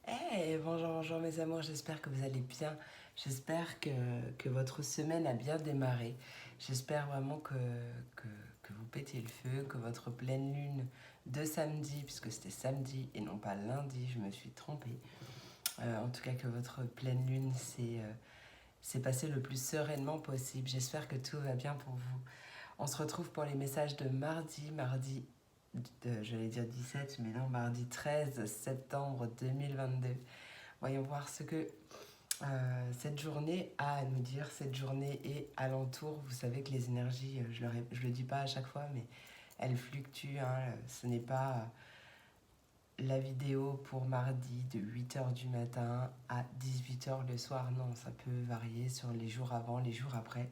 Hey, bonjour, bonjour mes amours, j'espère que vous allez bien. J'espère que votre semaine a bien démarré. J'espère vraiment que, que vous pétez le feu, que votre pleine lune de samedi, puisque c'était samedi et non pas lundi, je me suis trompée. En tout cas, que votre pleine lune s'est passée le plus sereinement possible. J'espère que tout va bien pour vous. On se retrouve pour les messages de mardi, j'allais dire 17, mais non, mardi 13 septembre 2022. Voyons voir ce que cette journée a à nous dire, cette journée et alentour. Vous savez que les énergies, je le dis pas à chaque fois, mais elles fluctuent. Hein. Ce n'est pas la vidéo pour mardi de 8h du matin à 18h le soir. Non, ça peut varier sur les jours avant, les jours après.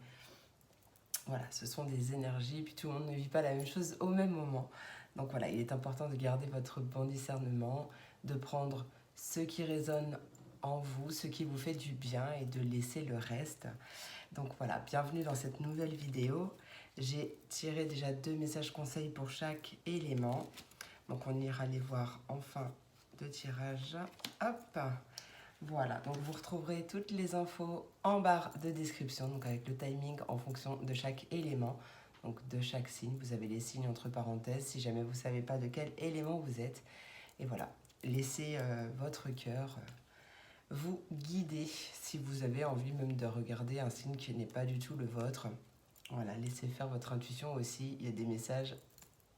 Voilà, ce sont des énergies, puis tout le monde ne vit pas la même chose au même moment. Donc voilà, il est important de garder votre bon discernement, de prendre ce qui résonne en vous, ce qui vous fait du bien et de laisser le reste. Donc voilà, bienvenue dans cette nouvelle vidéo. J'ai tiré déjà 2 messages conseils pour chaque élément. Donc on ira les voir en fin de tirage. Hop! Voilà, donc vous retrouverez toutes les infos en barre de description, donc avec le timing en fonction de chaque élément, donc de chaque signe. Vous avez les signes entre parenthèses si jamais vous ne savez pas de quel élément vous êtes. Et voilà, laissez votre cœur vous guider si vous avez envie même de regarder un signe qui n'est pas du tout le vôtre. Voilà, laissez faire votre intuition aussi. Il y a des messages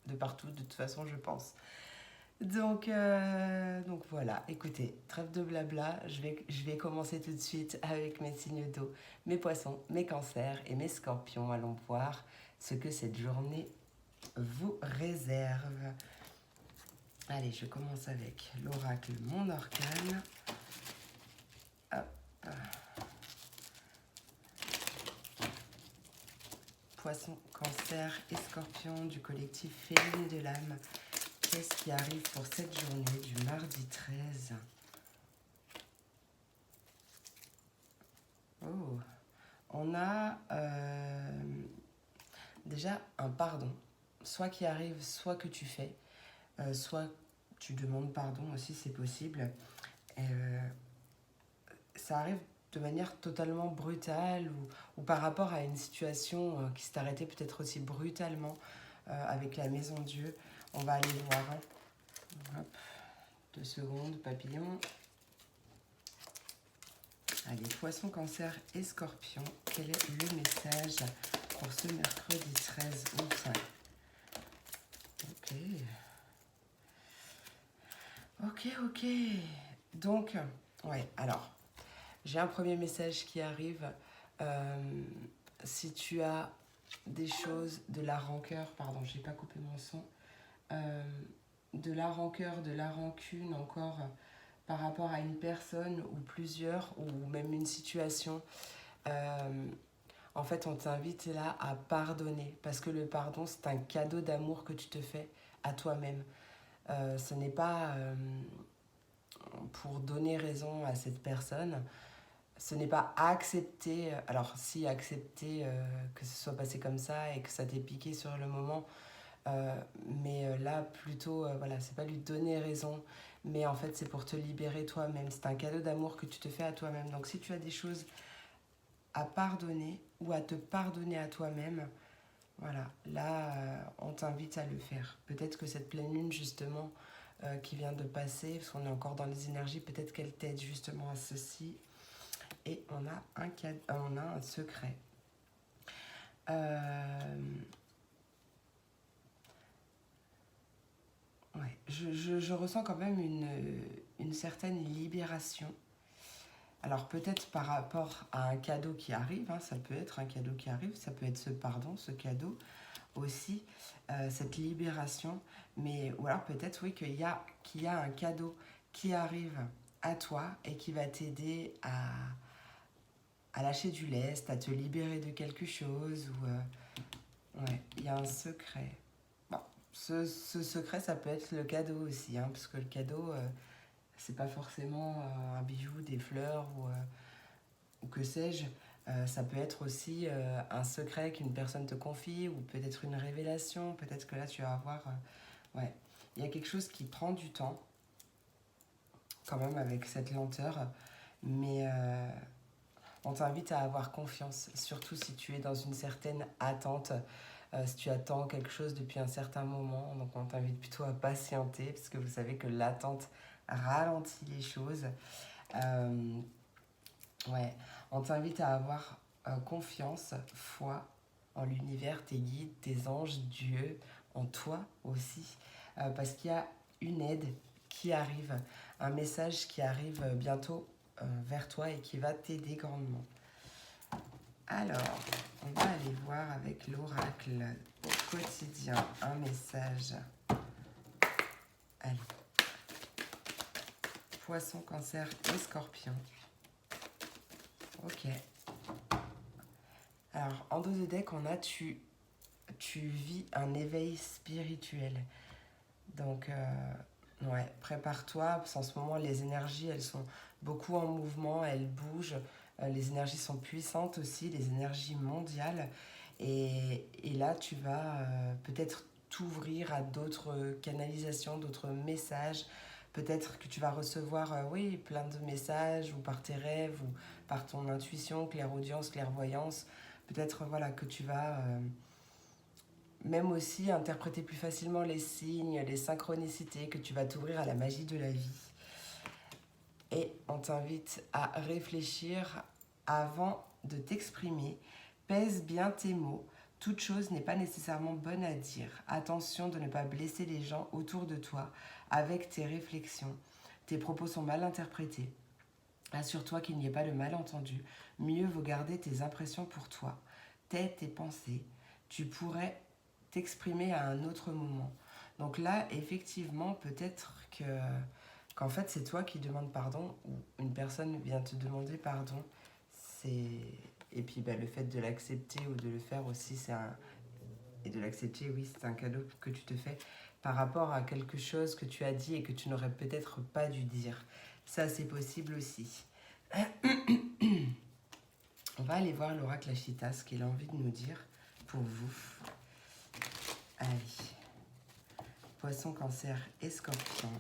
de partout, de toute façon, je pense. Donc voilà, écoutez, trêve de blabla, je vais commencer tout de suite avec mes signes d'eau, mes poissons, mes cancers et mes scorpions. Allons voir ce que cette journée vous réserve. Allez, je commence avec l'oracle Mon Arcane. Hop. Poissons, cancer et scorpion du collectif Féline de l'âme. Qu'est-ce qui arrive pour cette journée du mardi 13 ? Oh, on a déjà un pardon, soit qui arrive, soit que tu fais, soit tu demandes pardon aussi, c'est possible. Euh, Ça arrive de manière totalement brutale ou par rapport à une situation qui s'est arrêtée peut-être aussi brutalement avec la maison Dieu. On va aller voir. Hein. Hop, 2 secondes, papillon. Allez, poisson, cancer et scorpion. Quel est le message pour ce mercredi 13 août ? Ok. Ok. Donc, ouais, alors, j'ai un premier message qui arrive. Si tu as des choses, de la rancœur, pardon, j'ai pas coupé mon son, de la rancœur, de la rancune encore par rapport à une personne ou plusieurs, ou même une situation, en fait, on t'invite là à pardonner parce que le pardon, c'est un cadeau d'amour que tu te fais à toi-même. Ce n'est pas pour donner raison à cette personne, ce n'est pas accepter, alors si accepter que ce soit passé comme ça et que ça t'ait piqué sur le moment, mais là plutôt, voilà, c'est pas lui donner raison, mais en fait c'est pour te libérer toi-même, c'est un cadeau d'amour que tu te fais à toi-même. Donc si tu as des choses à pardonner ou à te pardonner à toi-même, voilà, là on t'invite à le faire. Peut-être que cette pleine lune justement qui vient de passer, parce qu'on est encore dans les énergies, peut-être qu'elle t'aide justement à ceci. Et on a un secret. Ouais, je ressens quand même une certaine libération. Alors peut-être par rapport à un cadeau qui arrive, hein, ça peut être un cadeau qui arrive, ça peut être ce pardon, ce cadeau aussi, cette libération. Mais ou alors peut-être oui qu'il y a un cadeau qui arrive à toi et qui va t'aider à lâcher du lest, à te libérer de quelque chose. Ouais, il y a un secret. Bon, ce secret, ça peut être le cadeau aussi, hein, parce que le cadeau, c'est pas forcément un bijou, des fleurs ou que sais-je. Ça peut être aussi un secret qu'une personne te confie ou peut-être une révélation. Peut-être que là, tu vas avoir... ouais, il y a quelque chose qui prend du temps. quand même avec cette lenteur, mais on t'invite à avoir confiance, surtout si tu es dans une certaine attente, si tu attends quelque chose depuis un certain moment. Donc on t'invite plutôt à patienter, parce que vous savez que l'attente ralentit les choses. Euh, ouais, on t'invite à avoir confiance, foi en l'univers, tes guides, tes anges, Dieu, en toi aussi, parce qu'il y a une aide qui arrive, un message qui arrive bientôt vers toi et qui va t'aider grandement. Alors, on va aller voir avec l'oracle au quotidien un message. Allez. Poisson, Cancer et Scorpion. Ok. Alors, en dos de deck, on a tu vis un éveil spirituel. Donc, ouais, prépare-toi, parce qu'en ce moment, les énergies, elles sont beaucoup en mouvement, elles bougent. Les énergies sont puissantes aussi, les énergies mondiales. Et là, tu vas peut-être t'ouvrir à d'autres canalisations, d'autres messages. Peut-être que tu vas recevoir, oui, plein de messages, ou par tes rêves, ou par ton intuition, clairaudience, clairvoyance. Peut-être, voilà, que tu vas même aussi interpréter plus facilement les signes, les synchronicités, que tu vas t'ouvrir à la magie de la vie. Et on t'invite à réfléchir avant de t'exprimer. Pèse bien tes mots. Toute chose n'est pas nécessairement bonne à dire. Attention de ne pas blesser les gens autour de toi avec tes réflexions. Tes propos sont mal interprétés. Assure-toi qu'il n'y ait pas de malentendu. Mieux vaut garder tes impressions pour toi. Tais tes pensées. Tu pourrais t'exprimer à un autre moment. Donc là, effectivement, peut-être qu'en fait, c'est toi qui demandes pardon ou une personne vient te demander pardon. Et puis le fait de l'accepter ou de le faire aussi, et de l'accepter, oui, c'est un cadeau que tu te fais par rapport à quelque chose que tu as dit et que tu n'aurais peut-être pas dû dire. Ça, c'est possible aussi. On va aller voir l'oracle Ashita, ce qu'il a envie de nous dire pour vous. Allez. Poisson, Cancer et Scorpion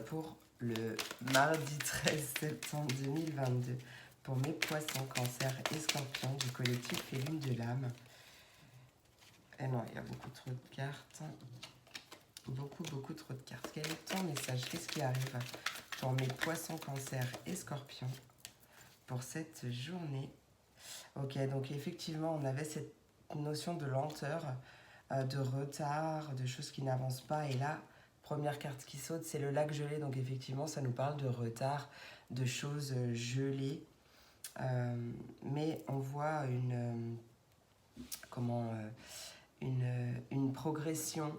pour le mardi 13 septembre 2022. Pour mes poissons, Cancer et Scorpion du collectif Les Lunes de l'âme. Et non, il y a beaucoup trop de cartes. Beaucoup trop de cartes. Quel est ton message? Qu'est-ce qui arrive pour mes poissons, Cancer et Scorpion pour cette journée? Ok, donc effectivement, on avait cette notion de lenteur, de retard, de choses qui n'avancent pas. Et là, première carte qui saute, c'est le lac gelé. Donc effectivement, ça nous parle de retard, de choses gelées. Mais on voit une progression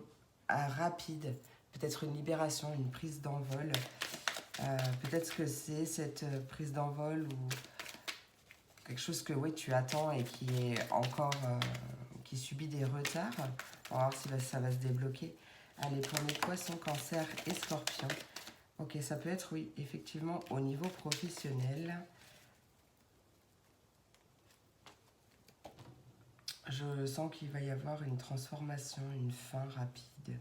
rapide, peut-être une libération, une prise d'envol. Peut-être que c'est cette prise d'envol ou quelque chose que oui, tu attends et qui est encore qui subit des retards. On va voir si ça va se débloquer. Allez, pour mes poissons, Cancer et Scorpion. Ok, ça peut être, oui, effectivement, au niveau professionnel. Je sens qu'il va y avoir une transformation, une fin rapide.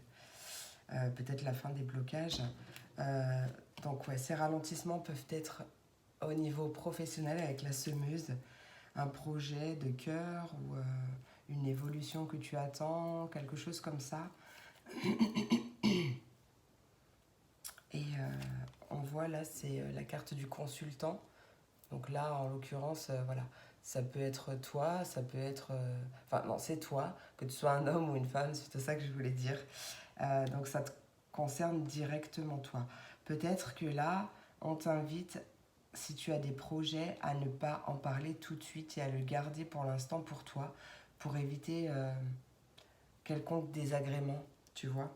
Peut-être la fin des blocages. Donc, ouais, ces ralentissements peuvent être au niveau professionnel avec la semeuse, un projet de cœur ou une évolution que tu attends, quelque chose comme ça. Et on voit là, c'est la carte du consultant. Donc là, en l'occurrence, voilà, ça peut être toi, ça peut être... Enfin, non, c'est toi, que tu sois un homme ou une femme, c'est ça que je voulais dire. Donc ça te concerne directement toi. Peut-être que là, on t'invite, si tu as des projets, à ne pas en parler tout de suite et à le garder pour l'instant pour toi, pour éviter quelconque désagrément, tu vois.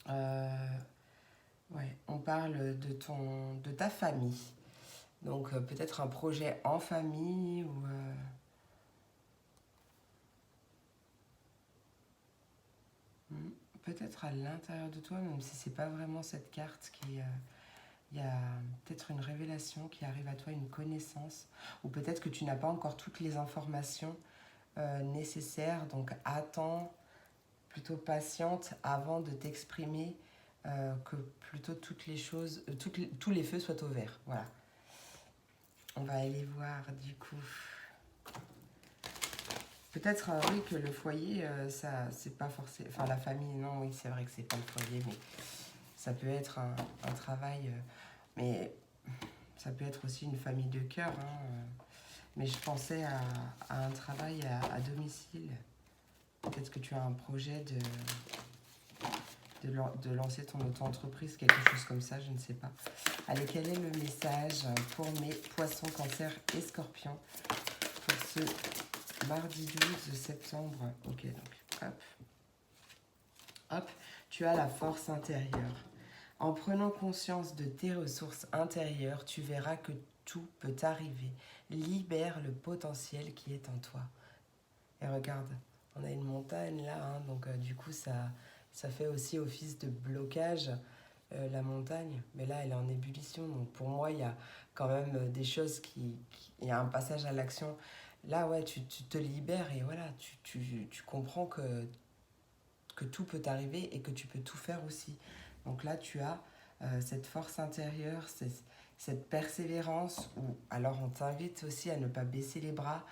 Ouais, on parle de ta famille. Donc peut-être un projet en famille ou peut-être à l'intérieur de toi, même si c'est pas vraiment cette carte qui... il y a peut-être une révélation qui arrive à toi, une connaissance, ou peut-être que tu n'as pas encore toutes les informations nécessaires, donc attends, plutôt patiente avant de t'exprimer que plutôt toutes les choses, tous les feux soient au vert. Voilà. On va aller voir du coup. Peut-être oui que le foyer, ça c'est pas forcément. Enfin la famille, non, oui c'est vrai que c'est pas le foyer, mais ça peut être un travail. Mais ça peut être aussi une famille de cœur. Hein. Mais je pensais à un travail à domicile. Peut-être que tu as un projet de lancer ton auto-entreprise, quelque chose comme ça, je ne sais pas. Allez, quel est le message pour mes poissons, cancer et scorpions pour ce mardi 12 septembre? Ok, donc hop. Hop, tu as la force intérieure. En prenant conscience de tes ressources intérieures, tu verras que tout peut arriver. Libère le potentiel qui est en toi. Et regarde, on a une montagne là, hein, donc du coup ça fait aussi office de blocage, la montagne. Mais là, elle est en ébullition, donc pour moi, il y a quand même des choses il y a un passage à l'action. Là, ouais, tu te libères et voilà, tu comprends que tout peut arriver et que tu peux tout faire aussi. Donc là, tu as cette force intérieure, cette persévérance, où alors on t'invite aussi à ne pas baisser les bras,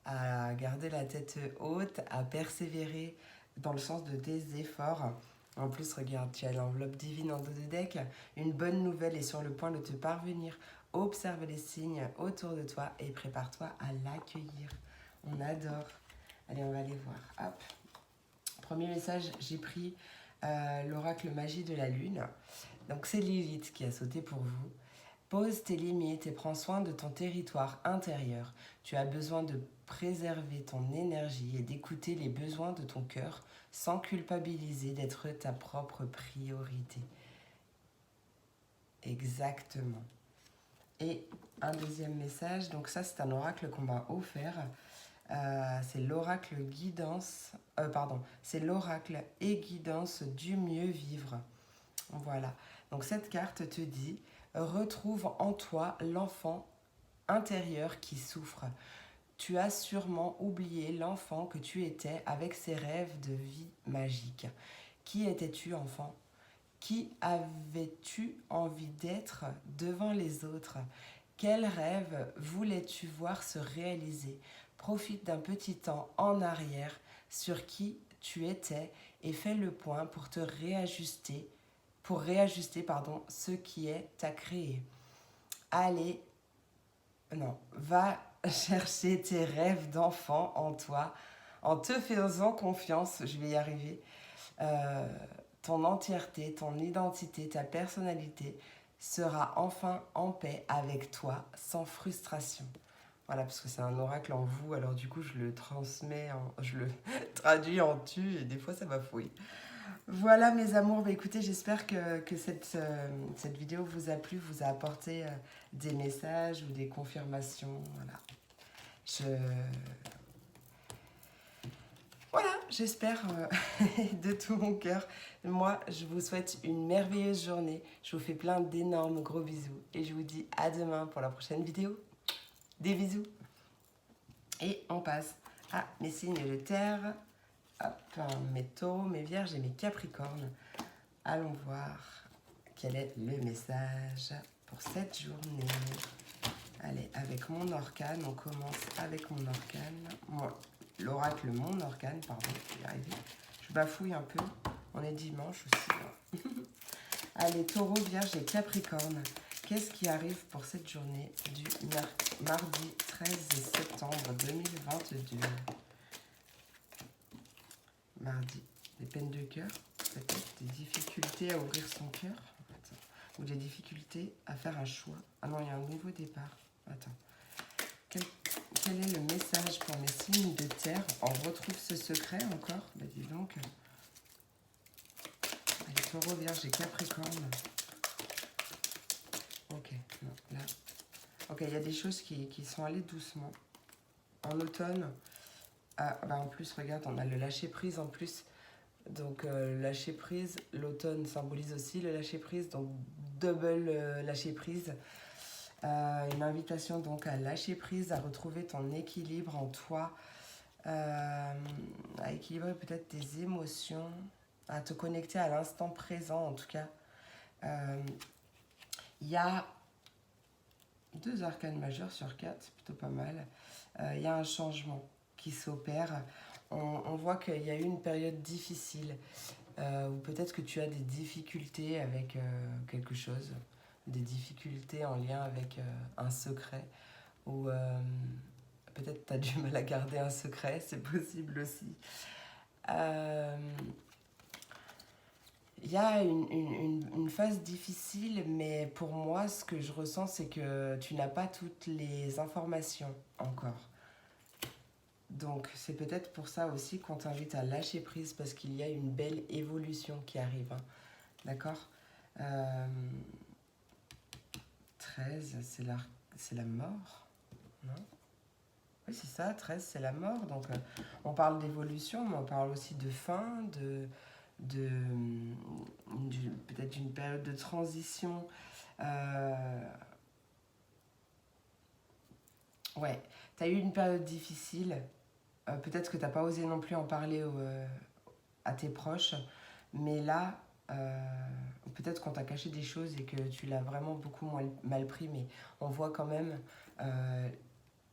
à garder la tête haute, à persévérer dans le sens de tes efforts. En plus, regarde, tu as l'enveloppe divine en dos de deck. Une bonne nouvelle est sur le point de te parvenir. Observe les signes autour de toi et prépare-toi à l'accueillir. On adore. Allez, on va aller voir. Hop. Premier message, j'ai pris l'oracle magie de la lune. Donc c'est Lilith qui a sauté pour vous. Pose tes limites et prends soin de ton territoire intérieur. Tu as besoin de préserver ton énergie et d'écouter les besoins de ton cœur sans culpabiliser d'être ta propre priorité. Exactement. Et un deuxième message, donc ça c'est un oracle qu'on m'a offert. C'est l'oracle guidance, c'est l'oracle et guidance du mieux vivre. Voilà. Donc cette carte te dit, retrouve en toi l'enfant intérieur qui souffre. Tu as sûrement oublié l'enfant que tu étais avec ses rêves de vie magique. Qui étais-tu, enfant? Qui avais-tu envie d'être devant les autres? Quel rêve voulais-tu voir se réaliser? Profite d'un petit temps en arrière sur qui tu étais et fais le point pour te réajuster, ce qui est à créer. Allez, non, va chercher tes rêves d'enfant en toi, en te faisant confiance, je vais y arriver. Ton entièreté, ton identité, ta personnalité sera enfin en paix avec toi, sans frustration. Voilà, parce que c'est un oracle en vous, alors du coup je le je le traduis en tu et des fois ça bafouille. Voilà mes amours, bah, écoutez, j'espère que cette vidéo vous a plu, vous a apporté des messages ou des confirmations. Voilà, voilà, j'espère de tout mon cœur. Moi, je vous souhaite une merveilleuse journée. Je vous fais plein d'énormes gros bisous et je vous dis à demain pour la prochaine vidéo. Des bisous. Et on passe à mes signes de terre. Hop, mes taureaux, mes vierges et mes capricornes. Allons voir quel est le message pour cette journée. Allez, avec mon arcane, on commence avec mon arcane. L'oracle, mon arcane, pardon, je vais y arriver. Je bafouille un peu, on est dimanche aussi. Allez, taureau, vierge et capricorne. Qu'est-ce qui arrive pour cette journée du mardi 13 septembre 2022? Mardi, des peines de cœur, peut-être des difficultés à ouvrir son cœur, ou des difficultés à faire un choix. Ah non, il y a un nouveau départ. Attends. Quel est le message pour mes signes de terre? On retrouve ce secret encore? Bah dis donc. Allez, taureau, vierge et capricorne. Ok, non, là. Ok, il y a des choses qui sont allées doucement. En automne, en plus, regarde, on a le lâcher-prise en plus. Donc, lâcher-prise, l'automne symbolise aussi le lâcher-prise, donc double lâcher-prise. Une invitation donc à lâcher prise, à retrouver ton équilibre en toi, à équilibrer peut-être tes émotions. à te connecter à l'instant présent en tout cas. Il y a 2 arcanes majeures sur 4, c'est plutôt pas mal. Il y a un changement qui s'opère. On voit qu'il y a eu une période difficile, ou peut-être que tu as des difficultés avec quelque chose, des difficultés en lien avec un secret, ou peut-être tu as du mal à garder un secret, c'est possible aussi. Il y a une phase difficile, mais pour moi, ce que je ressens, c'est que tu n'as pas toutes les informations encore. Donc, c'est peut-être pour ça aussi qu'on t'invite à lâcher prise, parce qu'il y a une belle évolution qui arrive. Hein. D'accord 13, c'est la mort, non? Oui, c'est ça, 13, c'est la mort. Donc, on parle d'évolution, mais on parle aussi de fin, peut-être d'une période de transition. Ouais, tu as eu une période difficile. Peut-être que tu n'as pas osé non plus en parler à tes proches. Mais là, peut-être qu'on t'a caché des choses et que tu l'as vraiment beaucoup mal pris. Mais on voit quand même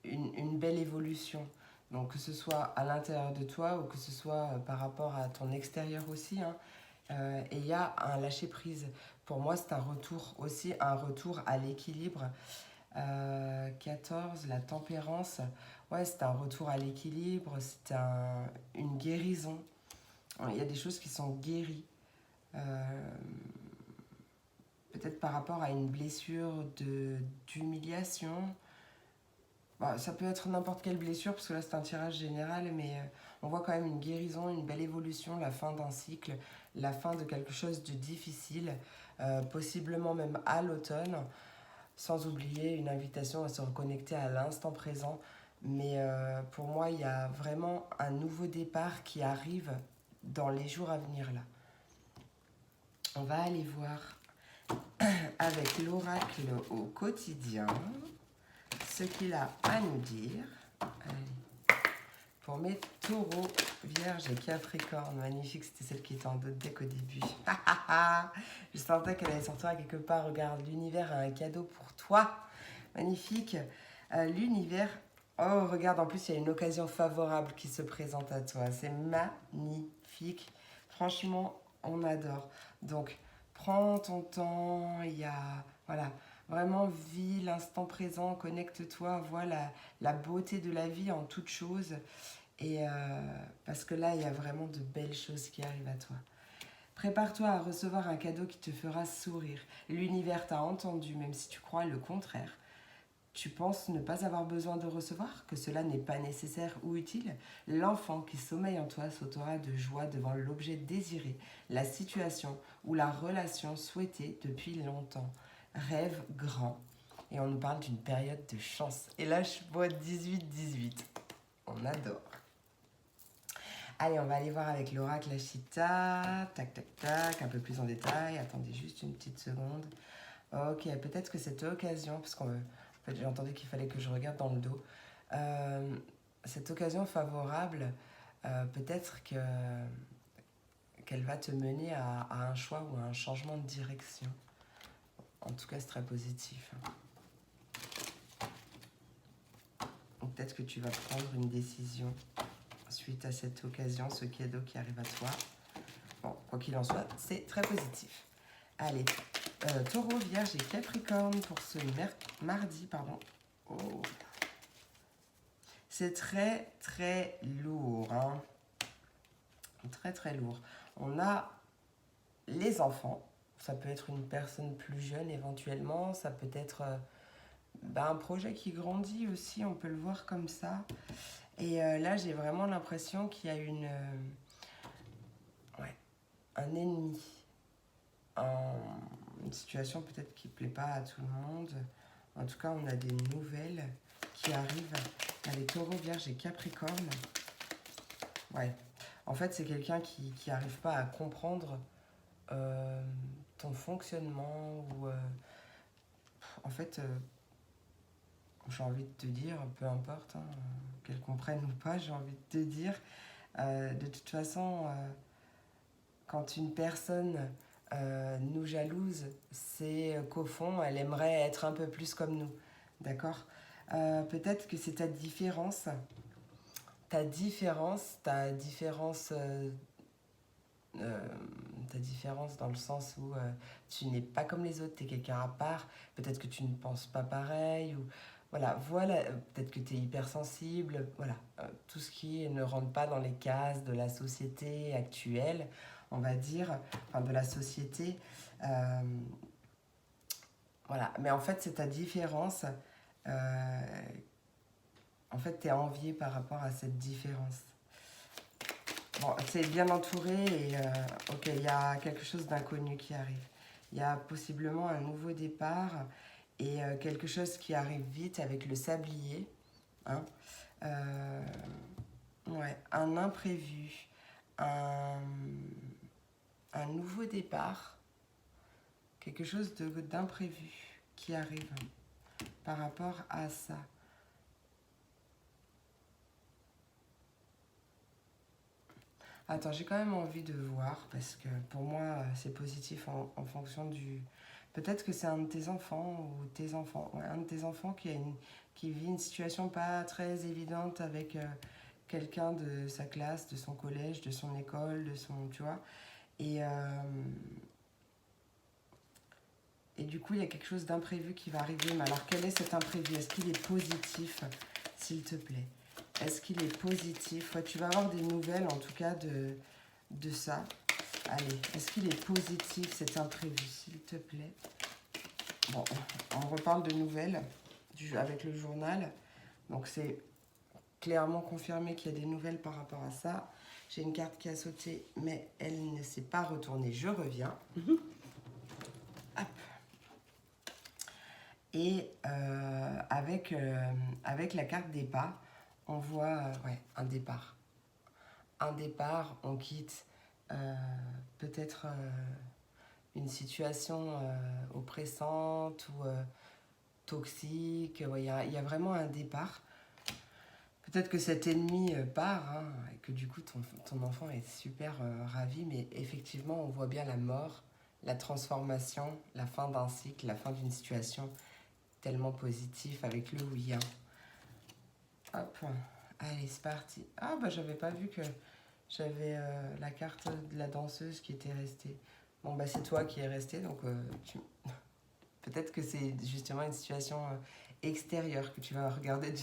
une belle évolution. Donc que ce soit à l'intérieur de toi ou que ce soit par rapport à ton extérieur aussi. Hein. Et il y a un lâcher-prise. Pour moi, c'est un retour aussi, un retour à l'équilibre. 14, la tempérance. Ouais, c'est un retour à l'équilibre, c'est une guérison. Il y a des choses qui sont guéries. Peut-être par rapport à une blessure d'humiliation. Bon, ça peut être n'importe quelle blessure, parce que là c'est un tirage général, mais on voit quand même une guérison, une belle évolution, la fin d'un cycle, la fin de quelque chose de difficile, possiblement même à l'automne, sans oublier une invitation à se reconnecter à l'instant présent. Mais pour moi, il y a vraiment un nouveau départ qui arrive dans les jours à venir là. On va aller voir avec l'oracle au quotidien ce qu'il a à nous dire. Allez. Pour mes taureaux, vierges et capricornes, magnifique, c'était celle qui était en doute dès qu'au début. Je sentais qu'elle allait sortir à quelque part. Regarde, l'univers a un cadeau pour toi. Magnifique. L'univers, oh regarde, en plus il y a une occasion favorable qui se présente à toi. C'est magnifique. Franchement, on adore. Donc, prends ton temps, il y a... Voilà. Vraiment, vis l'instant présent, connecte-toi, vois la beauté de la vie en toute chose. Et parce que là, il y a vraiment de belles choses qui arrivent à toi. Prépare-toi à recevoir un cadeau qui te fera sourire. L'univers t'a entendu, même si tu crois le contraire. Tu penses ne pas avoir besoin de recevoir, que cela n'est pas nécessaire ou utile? L'enfant qui sommeille en toi sautera de joie devant l'objet désiré, la situation ou la relation souhaitée depuis longtemps. Rêve grand. Et on nous parle d'une période de chance. Et là, je vois 18-18. On adore. Allez, on va aller voir avec l'oracle Ashita. Tac, tac, tac, un peu plus en détail. Attendez juste une petite seconde. Ok, peut-être que cette occasion, parce qu'en fait, j'ai entendu qu'il fallait que je regarde dans le dos. Cette occasion favorable, peut-être qu'elle va te mener à un choix ou à un changement de direction. En tout cas, c'est très positif. Peut-être que tu vas prendre une décision suite à cette occasion, ce cadeau qui arrive à toi. Bon, quoi qu'il en soit, c'est très positif. Allez, Taureau, Vierge et Capricorne pour ce mardi, pardon. Oh. C'est très, très lourd. Hein. Très, très lourd. On a les enfants. Ça peut être une personne plus jeune éventuellement. Ça peut être un projet qui grandit aussi. On peut le voir comme ça. Et là, j'ai vraiment l'impression qu'il y a un ennemi. Une situation peut-être qui ne plaît pas à tout le monde. En tout cas, on a des nouvelles qui arrivent avec Taureau, Vierge et Capricorne. Ouais. En fait, c'est quelqu'un qui n'arrive pas à comprendre ton fonctionnement ou... en fait, j'ai envie de te dire, peu importe, hein, qu'elle comprenne ou pas, j'ai envie de te dire, de toute façon, quand une personne nous jalouse, c'est qu'au fond, elle aimerait être un peu plus comme nous. D'accord? Peut-être que c'est ta différence. Ta différence dans le sens où tu n'es pas comme les autres, tu es quelqu'un à part, peut-être que tu ne penses pas pareil, ou voilà, peut-être que tu es hypersensible, voilà, tout ce qui ne rentre pas dans les cases de la société actuelle, on va dire, enfin de la société, voilà, mais en fait c'est ta différence, en fait tu es envié par rapport à cette différence. Bon, c'est bien entouré et ok, il y a quelque chose d'inconnu qui arrive. Il y a possiblement un nouveau départ et quelque chose qui arrive vite avec le sablier. Hein. Ouais, un imprévu, un, un nouveau départ, quelque chose d'imprévu qui arrive par rapport à ça. Attends, j'ai quand même envie de voir, parce que pour moi, c'est positif en fonction du... Peut-être que c'est un de tes enfants ou tes enfants. Ouais, un de tes enfants qui vit une situation pas très évidente avec quelqu'un de sa classe, de son collège, de son école, de son... Tu vois. Et du coup, il y a quelque chose d'imprévu qui va arriver. Mais alors, quel est cet imprévu? Est-ce qu'il est positif, s'il te plaît? Est-ce qu'il est positif? Ouais, tu vas avoir des nouvelles, en tout cas, de ça. Allez, est-ce qu'il est positif, cet imprévu, s'il te plaît? Bon, on reparle de nouvelles avec le journal. Donc, c'est clairement confirmé qu'il y a des nouvelles par rapport à ça. J'ai une carte qui a sauté, mais elle ne s'est pas retournée. Je reviens. Hop. Et avec la carte départ, on voit ouais, un départ. Un départ, on quitte peut-être une situation oppressante ou toxique. Ouais, y a vraiment un départ. Peut-être que cet ennemi part hein, et que du coup ton enfant est super ravi, mais effectivement on voit bien la mort, la transformation, la fin d'un cycle, la fin d'une situation tellement positive avec le oui. Hein. Hop, allez c'est parti. Ah bah j'avais pas vu que j'avais la carte de la danseuse qui était restée. Bon bah c'est toi qui es resté, donc peut-être que c'est justement une situation extérieure que tu vas regarder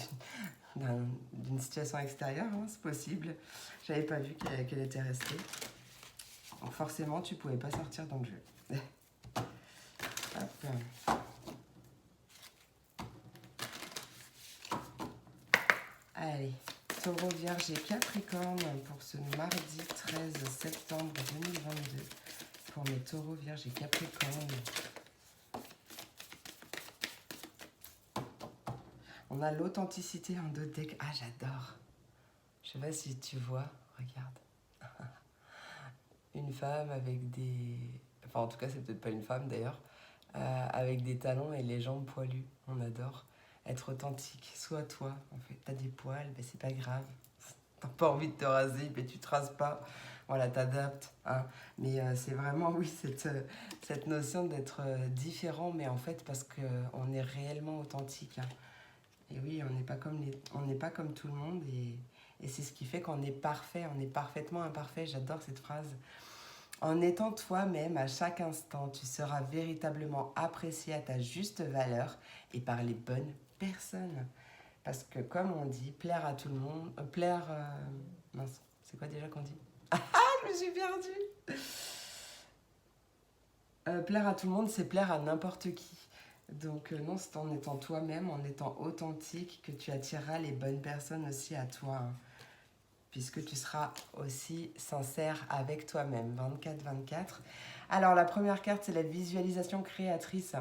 d'une situation extérieure, hein, c'est possible. J'avais pas vu qu'elle était restée. Donc forcément, tu pouvais pas sortir dans le jeu. Hop. Allez, Taureau, Vierge et Capricorne pour ce mardi 13 septembre 2022. Pour mes Taureaux, Vierge et Capricorne. On a l'authenticité en deux decks. Ah, j'adore. Je sais pas si tu vois. Regarde. Une femme avec des... Enfin, en tout cas, c'est peut-être pas une femme d'ailleurs. Avec des talons et les jambes poilues. On adore. Être authentique. Sois toi. En fait, t'as des poils, ben c'est pas grave. T'as pas envie de te raser, ben tu te rases pas. Voilà, t'adaptes. Hein. Mais c'est vraiment, oui, cette notion d'être différent, mais en fait, parce qu'on est réellement authentique. Hein. Et oui, on n'est pas comme tout le monde et c'est ce qui fait qu'on est parfait, on est parfaitement imparfait. J'adore cette phrase. En étant toi-même à chaque instant, tu seras véritablement apprécié à ta juste valeur et par les bonnes personnes. Parce que comme on dit, plaire à tout le monde, mince, c'est quoi déjà qu'on dit? Ah, je me suis perdue. Plaire à tout le monde, c'est plaire à n'importe qui. Donc non, c'est en étant toi-même, en étant authentique, que tu attireras les bonnes personnes aussi à toi. Hein, puisque tu seras aussi sincère avec toi-même. 24-24. Alors la première carte, c'est la visualisation créatrice.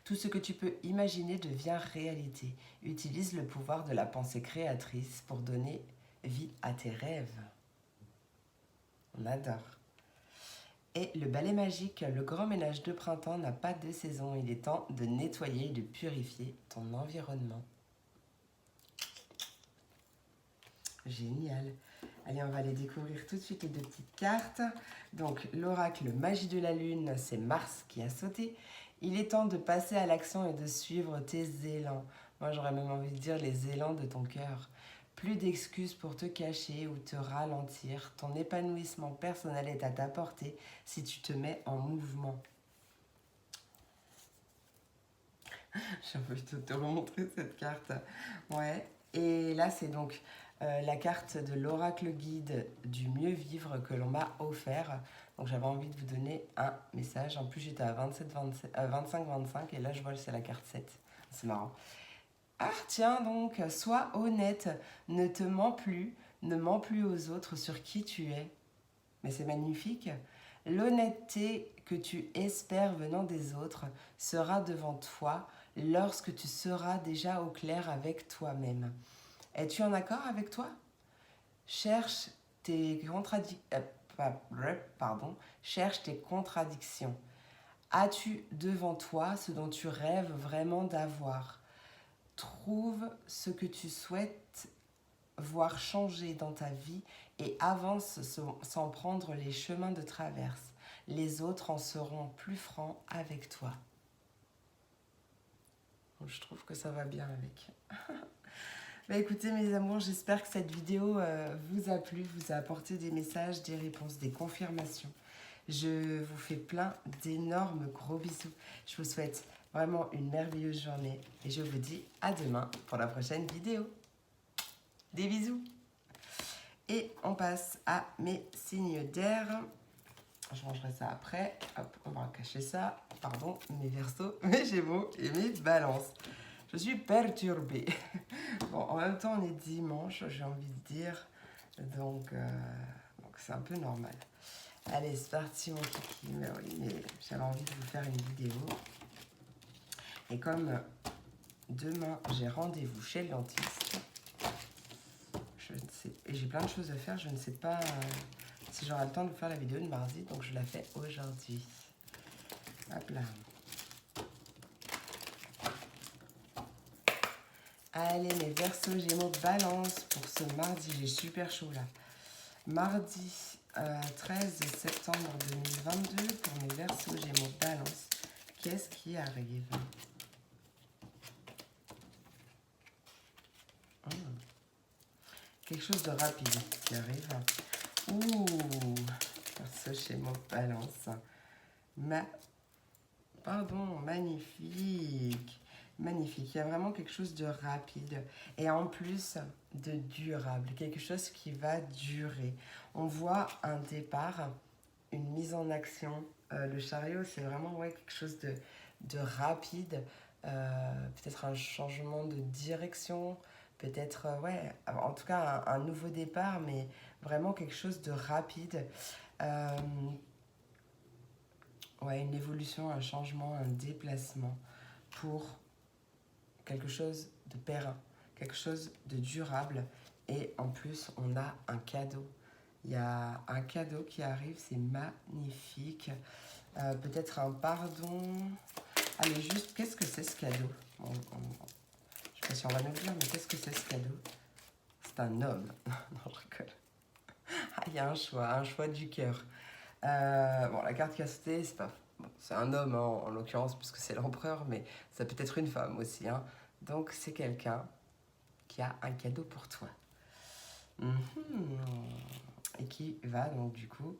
Tout ce que tu peux imaginer devient réalité. Utilise le pouvoir de la pensée créatrice pour donner vie à tes rêves. On adore. Et le balai magique, le grand ménage de printemps n'a pas de saison. Il est temps de nettoyer et de purifier ton environnement. Génial. Allez, on va les découvrir tout de suite, les 2 petites cartes. Donc, l'oracle Magie de la Lune, c'est Mars qui a sauté. Il est temps de passer à l'action et de suivre tes élans. Moi, j'aurais même envie de dire les élans de ton cœur. Plus d'excuses pour te cacher ou te ralentir. Ton épanouissement personnel est à ta portée si tu te mets en mouvement. J'ai envie de te remontrer cette carte. Ouais. Et là, c'est donc la carte de l'oracle guide du mieux vivre que l'on m'a offert. Donc, j'avais envie de vous donner un message. En plus, j'étais à 25-25 et là, je vois que c'est la carte 7. C'est marrant. Ah, tiens donc, sois honnête. Ne te mens plus. Ne mens plus aux autres sur qui tu es. Mais c'est magnifique. L'honnêteté que tu espères venant des autres sera devant toi lorsque tu seras déjà au clair avec toi-même. Es-tu en accord avec toi? Cherche tes Cherche tes contradictions. As-tu devant toi ce dont tu rêves vraiment d'avoir? Trouve ce que tu souhaites voir changer dans ta vie et avance sans prendre les chemins de traverse. Les autres en seront plus francs avec toi. Je trouve que ça va bien avec. Bah écoutez mes amours, j'espère que cette vidéo vous a plu, vous a apporté des messages, des réponses, des confirmations. Je vous fais plein d'énormes gros bisous. Je vous souhaite vraiment une merveilleuse journée et je vous dis à demain pour la prochaine vidéo. Des bisous. Et on passe à mes signes d'air. Je rangerai ça après. Hop, on va cacher ça. Pardon, mes Verseaux, mes Gémeaux et mes Balances. Je suis perturbée. Bon, en même temps, on est dimanche, j'ai envie de dire. Donc c'est un peu normal. Allez, c'est parti, mon kiki. Mais oui, mais j'avais envie de vous faire une vidéo. Et comme demain, j'ai rendez-vous chez le dentiste, et j'ai plein de choses à faire, je ne sais pas si j'aurai le temps de faire la vidéo de mardi, donc je la fais aujourd'hui. Hop là. Allez, mes Verseaux, Gémeaux, Balance pour ce mardi, j'ai super chaud là. Mardi 13 septembre 2022 pour mes Verseaux, Gémeaux, Balance. Qu'est-ce qui arrive? Quelque chose de rapide qui arrive. Ouh, Verseau, Gémeaux, Balance. Magnifique. Magnifique. Il y a vraiment quelque chose de rapide et en plus de durable. Quelque chose qui va durer. On voit un départ, une mise en action. Le chariot, c'est vraiment quelque chose de rapide. Peut-être un changement de direction. Peut-être, en tout cas, un nouveau départ, mais vraiment quelque chose de rapide. Une évolution, un changement, un déplacement pour quelque chose de périn, quelque chose de durable. Et en plus, on a un cadeau. Il y a un cadeau qui arrive, c'est magnifique. Peut-être un pardon. Allez, juste, qu'est-ce que c'est ce cadeau? Je ne sais pas si on va nous le dire, mais qu'est-ce que c'est ce cadeau? C'est un homme. Non, je rigole. Ah, il y a un choix du cœur. La carte qui a sauté, c'est un homme en l'occurrence, puisque c'est l'empereur, mais ça peut être une femme aussi. Donc, c'est quelqu'un qui a un cadeau pour toi. Et qui va donc du coup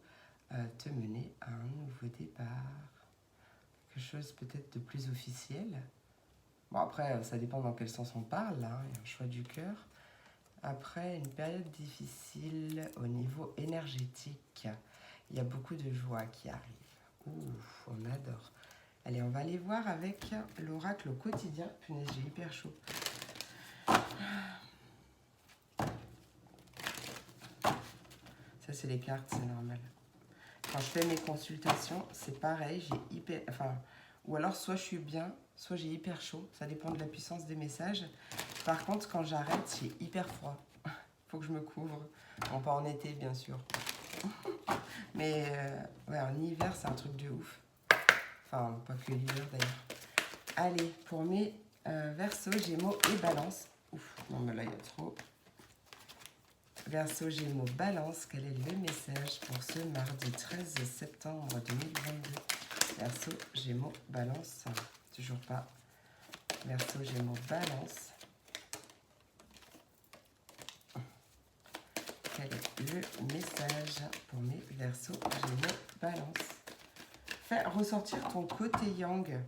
te mener à un nouveau départ. Quelque chose peut-être de plus officiel. Bon, après, ça dépend dans quel sens on parle. Il y a un choix du cœur. Après, une période difficile au niveau énergétique. Il y a beaucoup de joie qui arrive. Ouf, on adore. Allez, on va aller voir avec l'oracle au quotidien. Punaise, j'ai hyper chaud. Ça, c'est les cartes, c'est normal. Quand je fais mes consultations, c'est pareil, j'ai hyper... ou alors, soit je suis bien, soit j'ai hyper chaud. Ça dépend de la puissance des messages. Par contre, quand j'arrête, j'ai hyper froid. Faut que je me couvre. Bon, pas en été, bien sûr. Mais en hiver, c'est un truc de ouf. Enfin, pas que l'hiver, d'ailleurs. Allez, pour mes Verseaux, Gémeaux et Balance. Ouf, non, mais là, il y a trop. Verseau, Gémeaux, Balance, quel est le message pour ce mardi 13 septembre 2022? Verseau, Gémeaux, Balance, toujours pas. Verseau, Gémeaux, Balance. Quel est le message pour mes Verseaux, Gémeaux, Balance? Fais ressortir ton côté yang.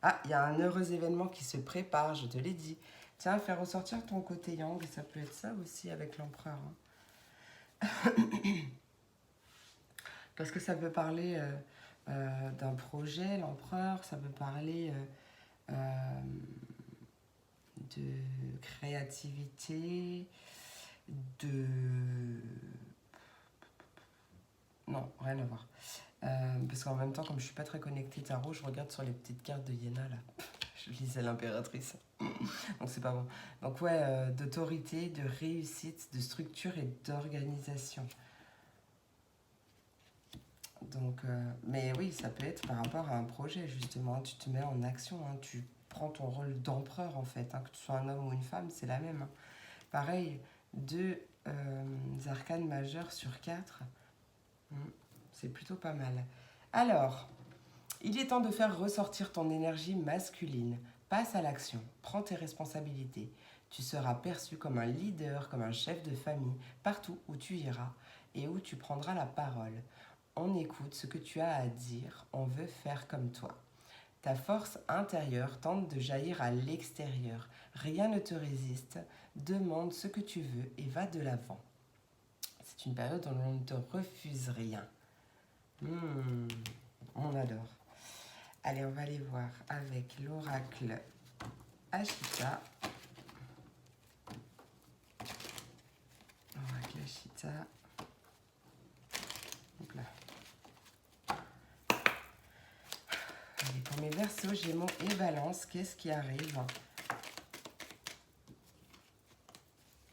Ah, il y a un heureux événement qui se prépare, je te l'ai dit. Tiens, fais ressortir ton côté yang, ça peut être ça aussi avec l'empereur. Hein. Parce que ça peut parler d'un projet, l'empereur, ça peut parler de créativité, de... Non, rien à voir. Parce qu'en même temps, comme je suis pas très connectée tarot, je regarde sur les petites cartes de Iéna, là. Je lisais l'impératrice. Donc c'est pas bon. Donc ouais, d'autorité, de réussite, de structure et d'organisation. Donc, mais oui, ça peut être par rapport à un projet, justement. Tu te mets en action, hein, tu prends ton rôle d'empereur, en fait. Hein, que tu sois un homme ou une femme, c'est la même. Hein. Pareil, 2 arcanes majeures sur 4. C'est plutôt pas mal. Alors, il est temps de faire ressortir ton énergie masculine. Passe à l'action, prends tes responsabilités. Tu seras perçu comme un leader, comme un chef de famille, partout où tu iras et où tu prendras la parole. On écoute ce que tu as à dire, on veut faire comme toi. Ta force intérieure tente de jaillir à l'extérieur. Rien ne te résiste, demande ce que tu veux et va de l'avant. C'est une période où on ne te refuse rien. On adore. Allez, on va aller voir avec l'oracle Ashita. Oracle Ashita. Donc là. Allez, pour mes Verseaux, Gémeaux et Balance, qu'est-ce qui arrive?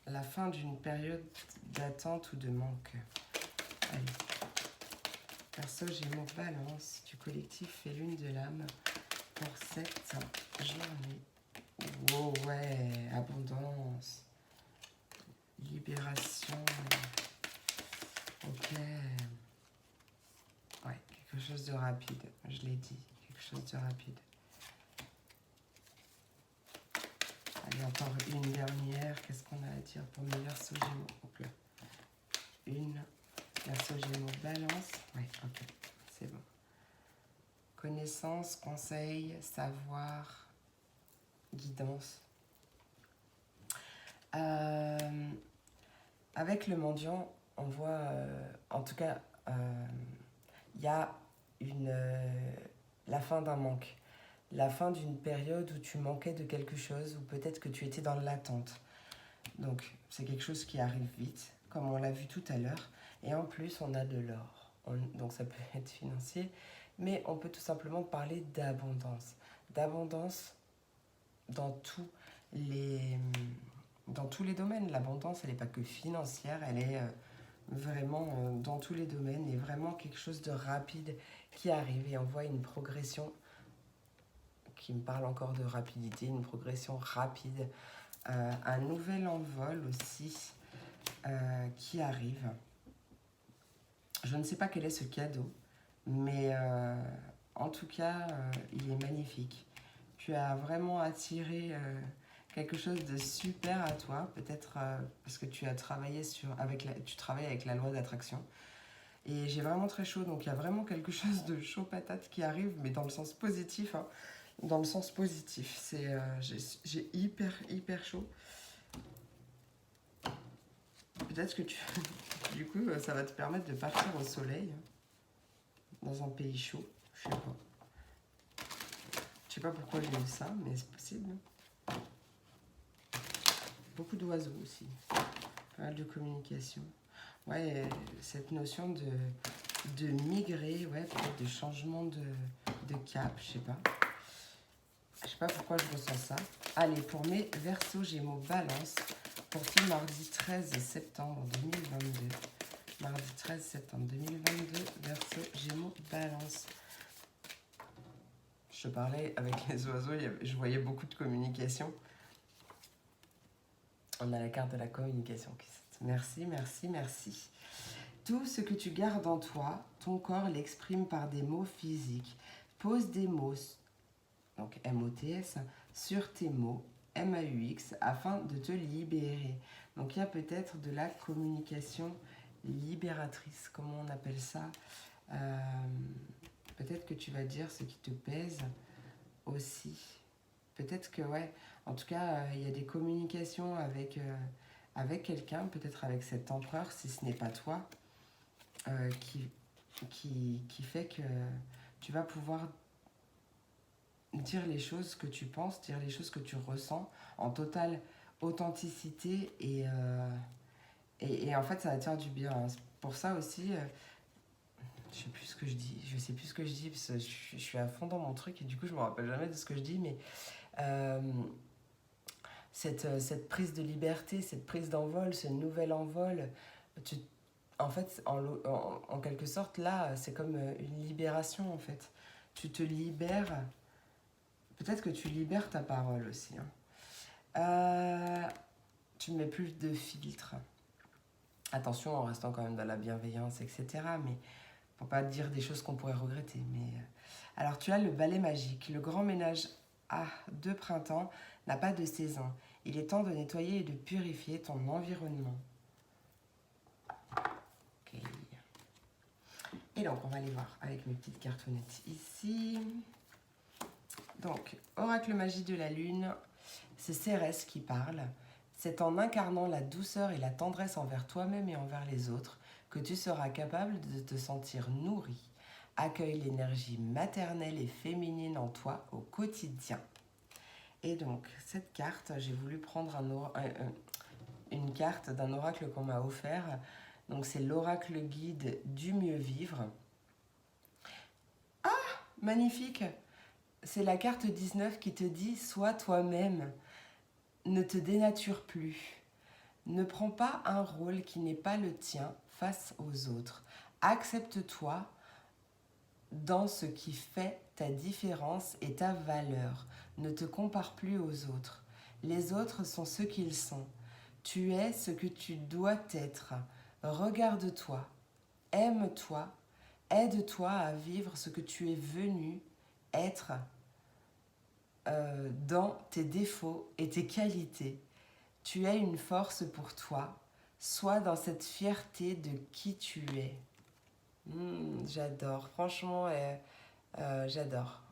La fin d'une période d'attente ou de manque. Allez. Verseau, Gémeaux, Balance, du collectif et lune de l'âme pour cette journée. Oh ouais, abondance, libération, ok. Ouais, quelque chose de rapide, je l'ai dit, quelque chose de rapide. Allez, encore une dernière, qu'est-ce qu'on a à dire pour mes Verseaux, Gémeaux? Donc là, une, Verseau, Gémeaux, Balance, ouais, ok, c'est bon. Connaissance, conseil, savoir, guidance. Avec le mendiant, on voit, en tout cas, il y a la fin d'un manque. La fin d'une période où tu manquais de quelque chose, ou peut-être que tu étais dans l'attente. Donc, c'est quelque chose qui arrive vite, comme on l'a vu tout à l'heure. Et en plus, on a de l'or. Donc, ça peut être financier, mais on peut tout simplement parler d'abondance. D'abondance dans tous les domaines. L'abondance, elle n'est pas que financière, elle est vraiment dans tous les domaines et vraiment quelque chose de rapide qui arrive. Et on voit une progression qui me parle encore de rapidité, une progression rapide. Un nouvel envol aussi qui arrive. Je ne sais pas quel est ce cadeau, mais en tout cas, il est magnifique. Tu as vraiment attiré quelque chose de super à toi, peut-être parce que tu as travaillé tu travailles avec la loi d'attraction. Et j'ai vraiment très chaud, donc il y a vraiment quelque chose de chaud patate qui arrive, mais dans le sens positif. Hein. Dans le sens positif, j'ai hyper chaud. Peut-être que du coup, ça va te permettre de partir au soleil, dans un pays chaud, je sais pas. Je sais pas pourquoi j'ai eu ça, mais c'est possible. Beaucoup d'oiseaux aussi, pas mal de communication. Ouais, cette notion de migrer, ouais, peut-être de changement de cap, je sais pas. Je sais pas pourquoi je ressens ça. Allez, pour mes Verseaux, Gémeaux, Balance, pour ce mardi 13 septembre 2022. Mardi 13 septembre 2022, Verseau, Gémeaux, Balance. Je parlais avec les oiseaux, je voyais beaucoup de communication. On a la carte de la communication qui Merci, merci, merci. Tout ce que tu gardes en toi, ton corps l'exprime par des mots physiques. Pose des mots, donc M-O-T-S, sur tes mots, M-A-U-X, afin de te libérer. Donc il y a peut-être de la communication libératrice, comment on appelle ça. Peut-être que tu vas dire ce qui te pèse aussi. Peut-être que, ouais, en tout cas, il y a des communications avec quelqu'un, peut-être avec cet empereur, si ce n'est pas toi, qui fait que tu vas pouvoir dire les choses que tu penses, dire les choses que tu ressens en totale authenticité et en fait, ça va te faire du bien. C'est pour ça aussi, je sais plus ce que je dis, parce que je suis à fond dans mon truc et du coup, je me rappelle jamais de ce que je dis, mais euh, cette prise de liberté, cette prise d'envol, ce nouvel envol, tu, en fait, en quelque sorte, là, c'est comme une libération, en fait. Tu te libères, peut-être que tu libères ta parole aussi. Tu ne mets plus de filtre. Attention, en restant quand même dans la bienveillance, etc. Mais pour pas dire des choses qu'on pourrait regretter. Alors, tu as le balai magique. Le grand ménage de printemps n'a pas de saison. Il est temps de nettoyer et de purifier ton environnement. Ok. Et donc, on va aller voir avec mes petites cartonnettes ici. Donc, oracle magie de la lune, c'est Cérès qui parle. C'est en incarnant la douceur et la tendresse envers toi-même et envers les autres que tu seras capable de te sentir nourri. Accueille l'énergie maternelle et féminine en toi au quotidien. Et donc, cette carte, j'ai voulu prendre une carte d'un oracle qu'on m'a offert. Donc, c'est l'oracle guide du mieux vivre. Ah, magnifique! C'est la carte 19 qui te dit « Sois toi-même, ne te dénature plus. Ne prends pas un rôle qui n'est pas le tien face aux autres. Accepte-toi dans ce qui fait ta différence et ta valeur. Ne te compare plus aux autres. Les autres sont ce qu'ils sont. Tu es ce que tu dois être. Regarde-toi, aime-toi, aide-toi à vivre ce que tu es venu être dans tes défauts et tes qualités. Tu es une force pour toi. Sois dans cette fierté de qui tu es. J'adore, franchement, j'adore.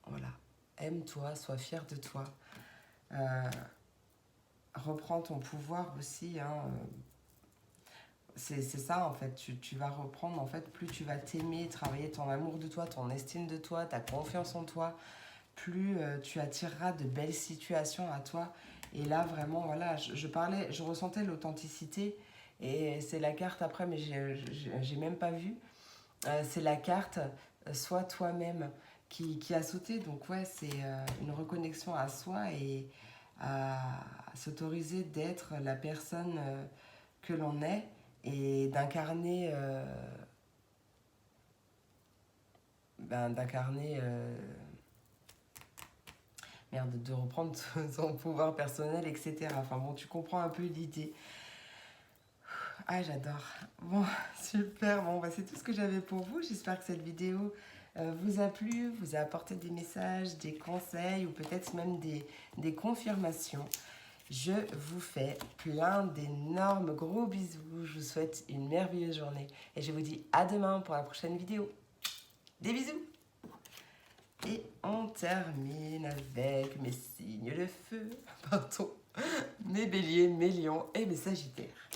Voilà, aime-toi, sois fier de toi. Reprends ton pouvoir aussi. C'est ça en fait, tu vas reprendre en fait, plus tu vas t'aimer, travailler ton amour de toi, ton estime de toi, ta confiance en toi, plus tu attireras de belles situations à toi. Et là, vraiment, voilà, je ressentais l'authenticité. Et c'est la carte après, mais j'ai même pas vu. C'est la carte Sois toi-même qui a sauté. Donc, ouais, c'est une reconnexion à soi et à s'autoriser d'être la personne que l'on est et d'incarner. Merde, de reprendre son pouvoir personnel, etc. Enfin bon, tu comprends un peu l'idée. Ah, j'adore. Bon, super. Bon, bah, c'est tout ce que j'avais pour vous. J'espère que cette vidéo vous a plu, vous a apporté des messages, des conseils ou peut-être même des confirmations. Je vous fais plein d'énormes gros bisous. Je vous souhaite une merveilleuse journée. Et je vous dis à demain pour la prochaine vidéo. Des bisous! Et on termine avec mes signes de feu, pardon, mes béliers, mes lions et mes sagittaires.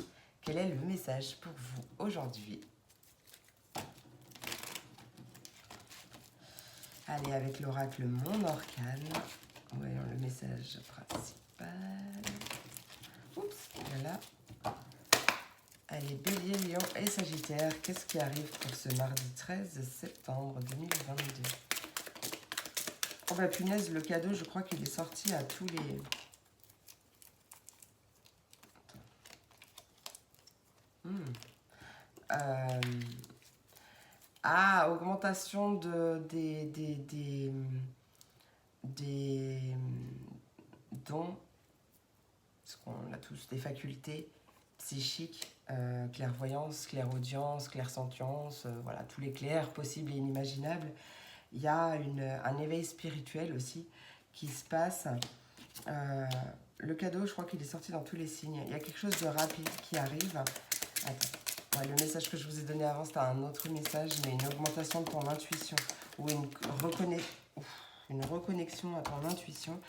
Quel est le message pour vous aujourd'hui? Allez, avec l'oracle Mon Arcane, voyons le message principal. Oups, voilà. Allez, bélier, lion et sagittaire, qu'est-ce qui arrive pour ce mardi 13 septembre 2022? Oh bah punaise, le cadeau, je crois qu'il est sorti à tous les... Augmentation des dons, parce qu'on a tous des facultés psychique, clairvoyance, clairaudience, clairsentience, voilà, tous les clairs possibles et inimaginables. Il y a un éveil spirituel aussi qui se passe. Le cadeau, je crois qu'il est sorti dans tous les signes. Il y a quelque chose de rapide qui arrive. Attends. Ouais, le message que je vous ai donné avant, c'était un autre message, mais une augmentation de ton intuition ou une reconnexion à ton intuition.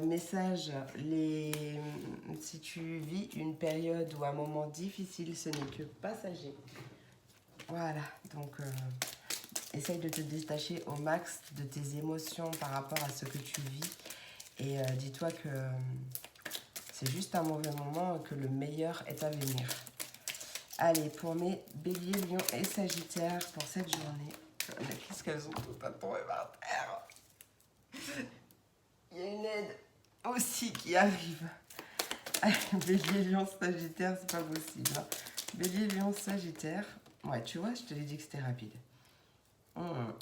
Message, si tu vis une période ou un moment difficile, ce n'est que passager. Voilà, donc essaye de te détacher au max de tes émotions par rapport à ce que tu vis. Et dis-toi que c'est juste un mauvais moment, que le meilleur est à venir. Allez, pour mes béliers, lions et sagittaires, pour cette journée, qu'est-ce qu'elles ont toutes à tomber par terre? Il y a une aide aussi qui arrive. Bélier, lion, sagittaire, c'est pas possible. Hein. Bélier, lion, sagittaire. Ouais, tu vois, je te l'ai dit que c'était rapide.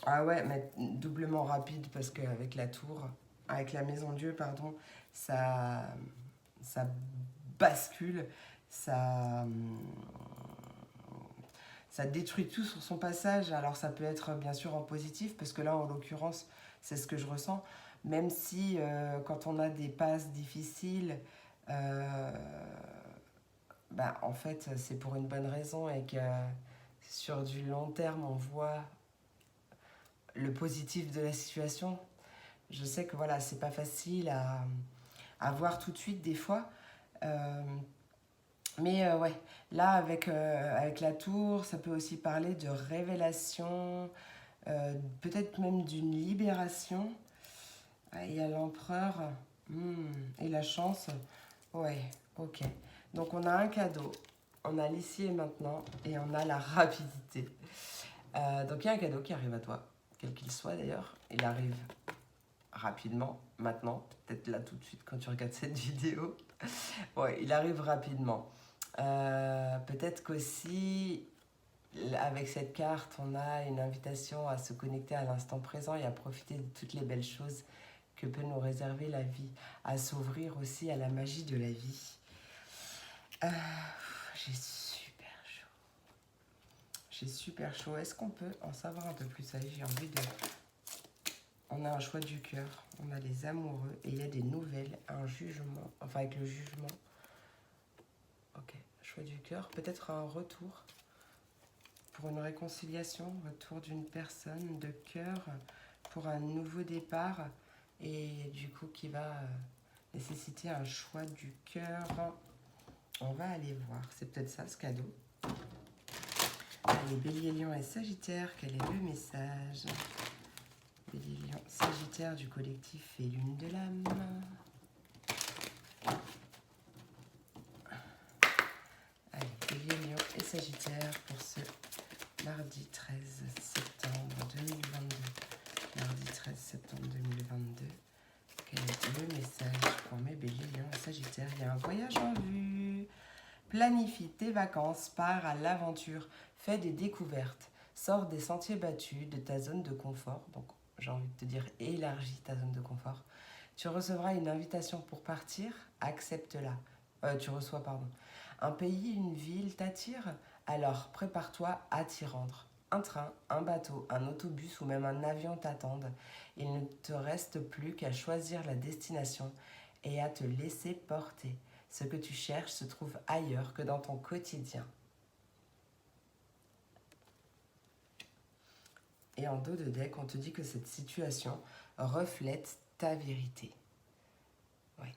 Ah ouais, mais doublement rapide parce qu'avec la tour, avec la maison Dieu, pardon, ça bascule, ça détruit tout sur son passage. Alors ça peut être bien sûr en positif, parce que là, en l'occurrence, c'est ce que je ressens. Même si quand on a des passes difficiles, en fait, c'est pour une bonne raison et que sur du long terme, on voit le positif de la situation. Je sais que voilà, c'est pas facile à voir tout de suite des fois. Mais ouais, là, avec la tour, ça peut aussi parler de révélation, peut-être même d'une libération. Il y a l'empereur et la chance. Ouais, ok. Donc on a un cadeau, on a l'ici et maintenant, et on a la rapidité. Donc il y a un cadeau qui arrive à toi, quel qu'il soit d'ailleurs. Il arrive rapidement, maintenant, peut-être là tout de suite quand tu regardes cette vidéo. Ouais, il arrive rapidement. Peut-être qu'aussi, avec cette carte, on a une invitation à se connecter à l'instant présent et à profiter de toutes les belles choses que peut nous réserver la vie, à s'ouvrir aussi à la magie de la vie. J'ai super chaud. J'ai super chaud. Est-ce qu'on peut en savoir un peu plus? Allez, j'ai envie de... On a un choix du cœur, on a les amoureux et il y a des nouvelles, un jugement, enfin avec le jugement. Ok, choix du cœur, peut-être un retour pour une réconciliation, retour d'une personne de cœur pour un nouveau départ et du coup qui va nécessiter un choix du cœur. On va aller voir, c'est peut-être ça ce cadeau. Allez, Bélier, Lion et Sagittaire, quel est le message? Bélier, Lion, Sagittaire du collectif et Lune de l'âme. Allez, Bélier, Lion et Sagittaire pour ce mardi 13 septembre 2022. Mardi 13 septembre 2022. Quel est le message pour mes Béliers, Lion et Sagittaire? Il y a un voyage en vue. Planifie tes vacances, pars à l'aventure, fais des découvertes, sors des sentiers battus, de ta zone de confort. Donc, j'ai envie de te dire, élargis ta zone de confort. Tu recevras une invitation pour partir, accepte-la. Tu reçois, pardon. Un pays, une ville t'attire, alors prépare-toi à t'y rendre. Un train, un bateau, un autobus ou même un avion t'attendent. Il ne te reste plus qu'à choisir la destination et à te laisser porter. Ce que tu cherches se trouve ailleurs que dans ton quotidien. Et en dos de deck, on te dit que cette situation reflète ta vérité. Ouais.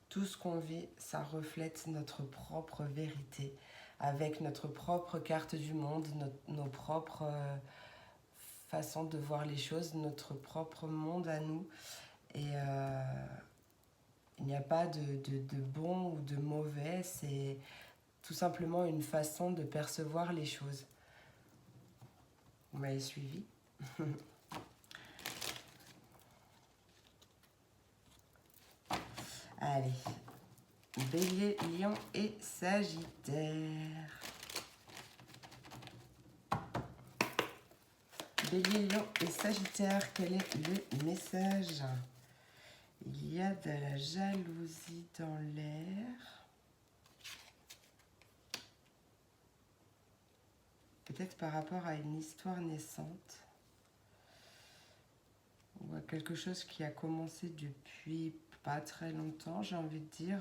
Tout ce qu'on vit, ça reflète notre propre vérité, avec notre propre carte du monde, nos propres façons de voir les choses, notre propre monde à nous. Et il n'y a pas de bon ou de mauvais, c'est tout simplement une façon de percevoir les choses. Vous m'avez suivi? Allez, Bélier, Lion et Sagittaire. Bélier, Lion et Sagittaire, quel est le message? Il y a de la jalousie dans l'air. peut-être par rapport à une histoire naissante ou à quelque chose qui a commencé depuis pas très longtemps, j'ai envie de dire.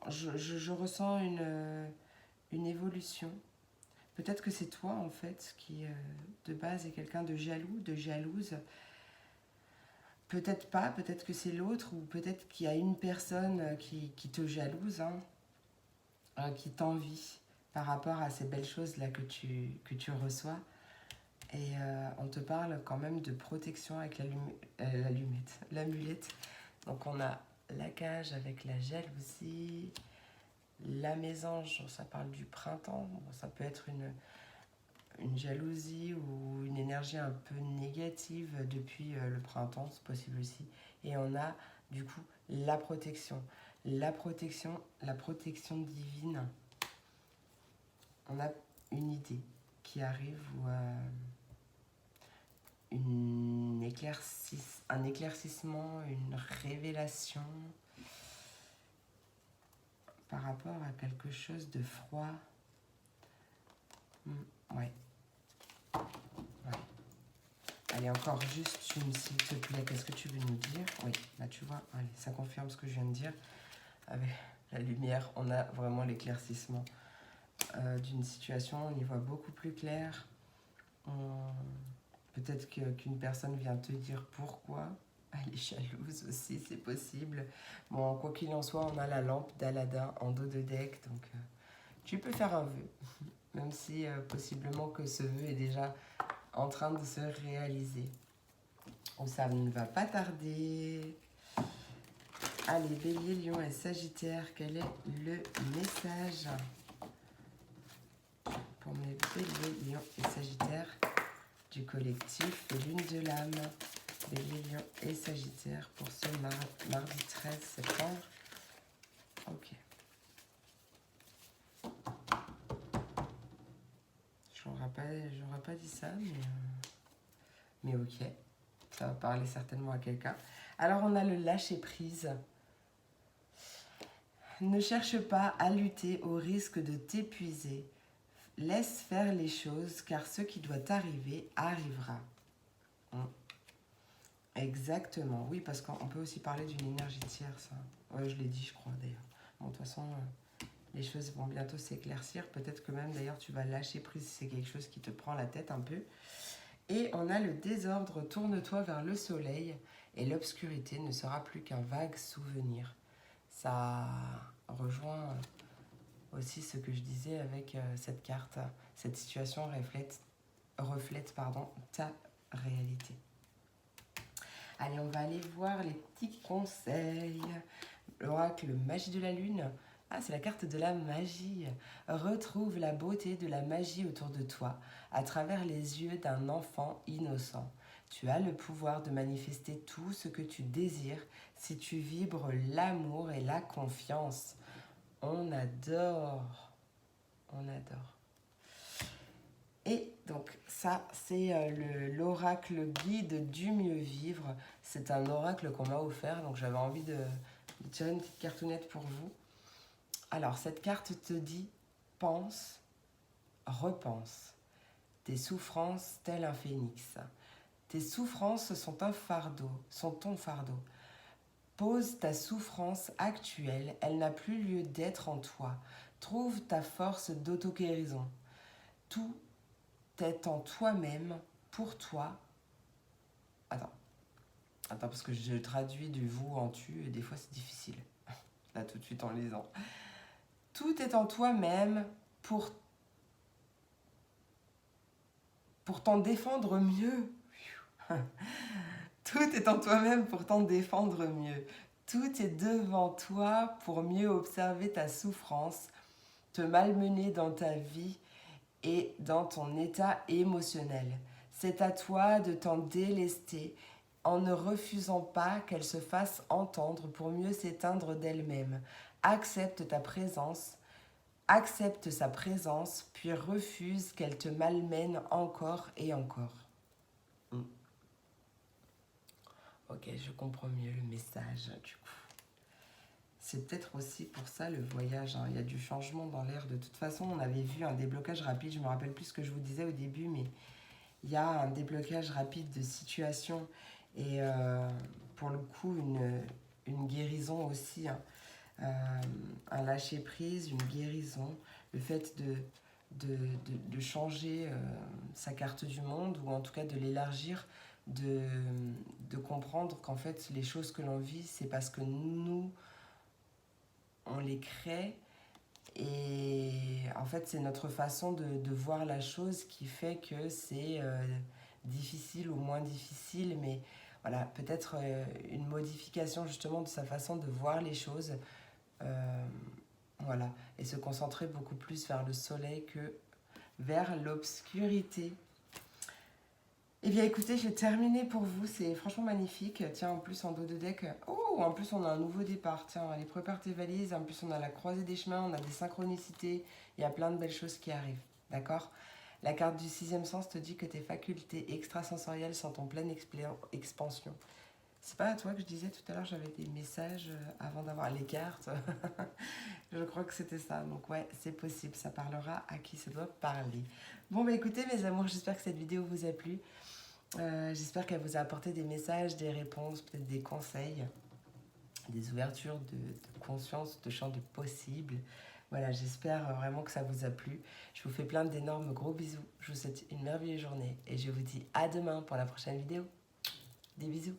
Je ressens une évolution. Peut-être que c'est toi, en fait, qui, de base, est quelqu'un de jaloux, de jalouse. Peut-être pas, peut-être que c'est l'autre, ou peut-être qu'il y a une personne qui te jalouse, hein, qui t'envie par rapport à ces belles choses-là que tu reçois. Et on te parle quand même de protection avec l'amulette. Donc on a la cage avec la jalousie, la mésange, ça parle du printemps. Bon, ça peut être une jalousie ou une énergie un peu négative depuis le printemps, c'est possible aussi. Et on a du coup la protection. La protection divine. On a une idée qui arrive ou un éclaircissement, une révélation par rapport à quelque chose de froid. Ouais. Allez, encore juste une, s'il te plaît. Qu'est-ce que tu veux nous dire? Oui, là tu vois, allez, ça confirme ce que je viens de dire. Avec la lumière, on a vraiment l'éclaircissement d'une situation. On y voit beaucoup plus clair. Peut-être qu'une personne vient te dire pourquoi. Elle est jalouse aussi, c'est possible. Bon, quoi qu'il en soit, on a la lampe d'Aladin en dos de deck. Donc, tu peux faire un vœu. Même si possiblement que ce vœu est déjà en train de se réaliser. Ou ça ne va pas tarder. Allez, Bélier, Lion et Sagittaire, quel est le message pour mes Bélier, Lion et Sagittaire du collectif Lune de l'âme? Bélier, Lion et Sagittaire pour ce mardi 13 septembre. Ok. J'aurais pas dit ça, mais ok. Ça va parler certainement à quelqu'un. Alors, on a le lâcher-prise. Ne cherche pas à lutter au risque de t'épuiser. Laisse faire les choses, car ce qui doit arriver arrivera. Exactement, oui, parce qu'on peut aussi parler d'une énergie tierce. Ouais, je l'ai dit, je crois, d'ailleurs. Bon, de toute façon, les choses vont bientôt s'éclaircir. Peut-être que même, d'ailleurs, tu vas lâcher prise si c'est quelque chose qui te prend la tête un peu. Et on a le désordre, tourne-toi vers le soleil et l'obscurité ne sera plus qu'un vague souvenir. Ça rejoint aussi ce que je disais avec cette carte. Cette situation reflète ta réalité. Allez, on va aller voir les petits conseils. L'oracle Magie de la Lune. Ah, c'est la carte de la magie. Retrouve la beauté de la magie autour de toi à travers les yeux d'un enfant innocent. Tu as le pouvoir de manifester tout ce que tu désires si tu vibres l'amour et la confiance. On adore. On adore. Et donc ça, c'est l'oracle guide du mieux vivre. C'est un oracle qu'on m'a offert, donc j'avais envie de tirer une petite cartonnette pour vous. Alors, cette carte te dit « Pense, repense. Tes souffrances tel un phénix. Tes souffrances sont un fardeau, sont ton fardeau. Pose ta souffrance actuelle, elle n'a plus lieu d'être en toi. Trouve ta force d'auto-guérison. Tout est en toi-même, pour toi. » Attends, parce que je traduis du vous en tu et des fois c'est difficile. Là, tout de suite en lisant. Tout est en toi-même pour t'en défendre mieux. Tout est en toi-même pour t'en défendre mieux. Tout est devant toi pour mieux observer ta souffrance, te malmener dans ta vie et dans ton état émotionnel. C'est à toi de t'en délester en ne refusant pas qu'elle se fasse entendre pour mieux s'éteindre d'elle-même. Accepte ta présence. Accepte sa présence, puis refuse qu'elle te malmène encore et encore. Ok, je comprends mieux le message du coup. c'est peut-être aussi pour ça le voyage, hein. Il y a du changement dans l'air. De toute façon, on avait vu un déblocage rapide. Je me rappelle plus ce que je vous disais au début, mais il y a un déblocage rapide de situation et pour le coup, une guérison aussi, hein. Un lâcher-prise, une guérison, le fait de changer sa carte du monde ou en tout cas de l'élargir, de, de comprendre qu'en fait les choses que l'on vit, c'est parce que nous, on les crée et en fait c'est notre façon de voir la chose qui fait que c'est difficile ou moins difficile, mais voilà, peut-être une modification justement de sa façon de voir les choses. Euh, voilà, et se concentrer beaucoup plus vers le soleil que vers l'obscurité. Eh bien écoutez, j'ai terminé pour vous, c'est franchement magnifique. Tiens, en plus en dos de deck, oh, en plus on a un nouveau départ. Tiens, allez, prépare tes valises. En plus on a la croisée des chemins, on a des synchronicités, il y a plein de belles choses qui arrivent, d'accord? La carte du sixième sens te dit que tes facultés extrasensorielles sont en pleine expansion. C'est pas à toi que je disais tout à l'heure, j'avais des messages avant d'avoir les cartes. Je crois que c'était ça. Donc ouais, c'est possible, ça parlera à qui ça doit parler. Bon bah écoutez mes amours, j'espère que cette vidéo vous a plu. J'espère qu'elle vous a apporté des messages, des réponses, peut-être des conseils, des ouvertures de conscience, de champ de possibles. Voilà, j'espère vraiment que ça vous a plu. Je vous fais plein d'énormes gros bisous. Je vous souhaite une merveilleuse journée et je vous dis à demain pour la prochaine vidéo. Des bisous.